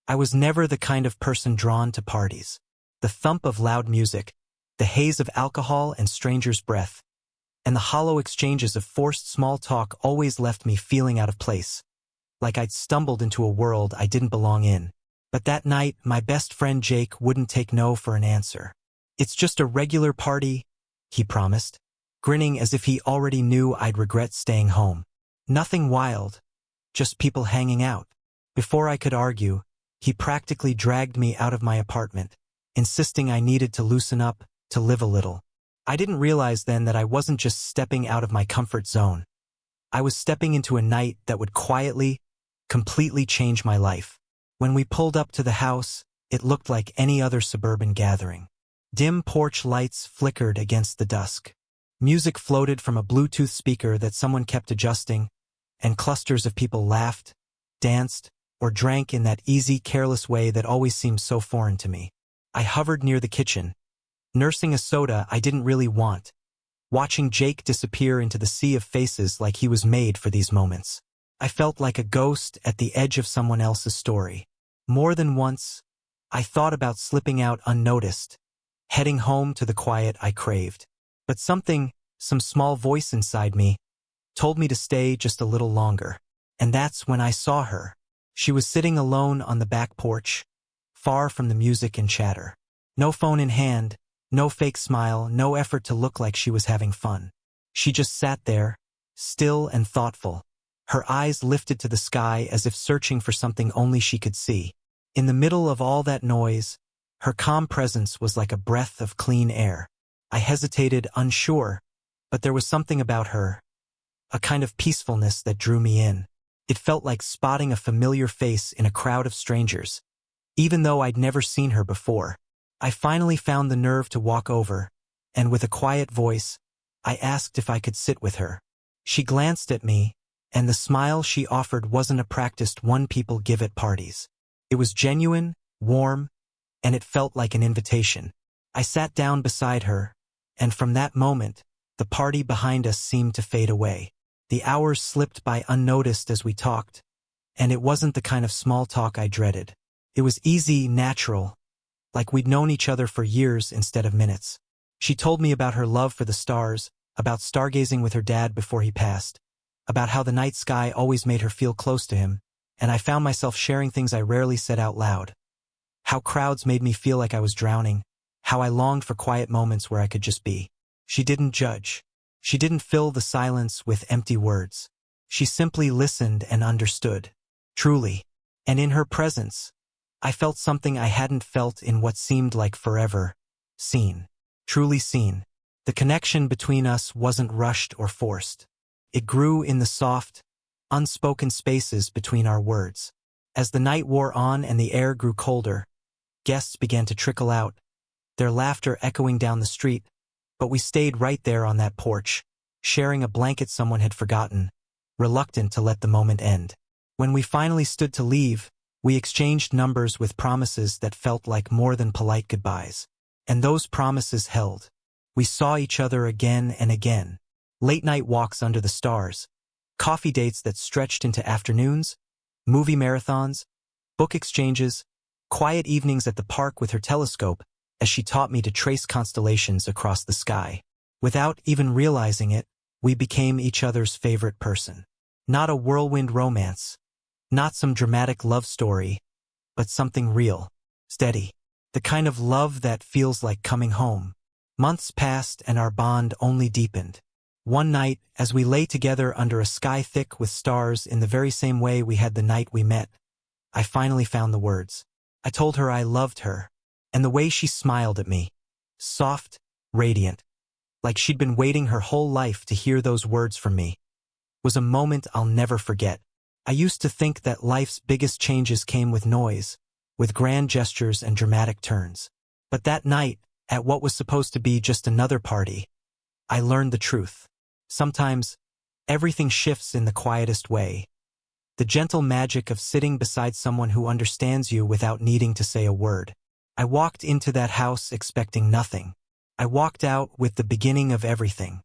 I was never the kind of person drawn to parties. The thump of loud music, the haze of alcohol and strangers' breath, and the hollow exchanges of forced small talk always left me feeling out of place, like I'd stumbled into a world I didn't belong in. But that night, my best friend Jake wouldn't take no for an answer. "It's just a regular party," he promised, grinning as if he already knew I'd regret staying home. "Nothing wild, just people hanging out." Before I could argue, he practically dragged me out of my apartment, insisting I needed to loosen up, to live a little. I didn't realize then that I wasn't just stepping out of my comfort zone. I was stepping into a night that would quietly, completely change my life. When we pulled up to the house, it looked like any other suburban gathering. Dim porch lights flickered against the dusk. Music floated from a Bluetooth speaker that someone kept adjusting, and clusters of people laughed, danced, or drank in that easy, careless way that always seemed so foreign to me. I hovered near the kitchen, nursing a soda I didn't really want, watching Jake disappear into the sea of faces like he was made for these moments. I felt like a ghost at the edge of someone else's story. More than once, I thought about slipping out unnoticed, heading home to the quiet I craved. But some small voice inside me, told me to stay just a little longer. And that's when I saw her. She was sitting alone on the back porch, far from the music and chatter. No phone in hand, no fake smile, no effort to look like she was having fun. She just sat there, still and thoughtful, her eyes lifted to the sky as if searching for something only she could see. In the middle of all that noise, her calm presence was like a breath of clean air. I hesitated, unsure, but there was something about her, a kind of peacefulness that drew me in. It felt like spotting a familiar face in a crowd of strangers, even though I'd never seen her before. I finally found the nerve to walk over, and with a quiet voice, I asked if I could sit with her. She glanced at me, and the smile she offered wasn't a practiced one people give at parties. It was genuine, warm, and it felt like an invitation. I sat down beside her, and from that moment, the party behind us seemed to fade away. The hours slipped by unnoticed as we talked, and it wasn't the kind of small talk I dreaded. It was easy, natural, like we'd known each other for years instead of minutes. She told me about her love for the stars, about stargazing with her dad before he passed, about how the night sky always made her feel close to him, and I found myself sharing things I rarely said out loud. How crowds made me feel like I was drowning, how I longed for quiet moments where I could just be. She didn't judge. She didn't fill the silence with empty words. She simply listened and understood. Truly. And in her presence, I felt something I hadn't felt in what seemed like forever. Seen. Truly seen. The connection between us wasn't rushed or forced. It grew in the soft, unspoken spaces between our words. As the night wore on and the air grew colder, guests began to trickle out, their laughter echoing down the street, but we stayed right there on that porch, sharing a blanket someone had forgotten, reluctant to let the moment end. When we finally stood to leave, we exchanged numbers with promises that felt like more than polite goodbyes. And those promises held. We saw each other again and again. Late-night walks under the stars, coffee dates that stretched into afternoons, movie marathons, book exchanges, quiet evenings at the park with her telescope as she taught me to trace constellations across the sky. Without even realizing it, we became each other's favorite person. Not a whirlwind romance, not some dramatic love story, but something real, steady, the kind of love that feels like coming home. Months passed and our bond only deepened. One night, as we lay together under a sky thick with stars in the very same way we had the night we met, I finally found the words. I told her I loved her, and the way she smiled at me, soft, radiant, like she'd been waiting her whole life to hear those words from me, was a moment I'll never forget. I used to think that life's biggest changes came with noise, with grand gestures and dramatic turns. But that night, at what was supposed to be just another party, I learned the truth. Sometimes, everything shifts in the quietest way. The gentle magic of sitting beside someone who understands you without needing to say a word. I walked into that house expecting nothing. I walked out with the beginning of everything.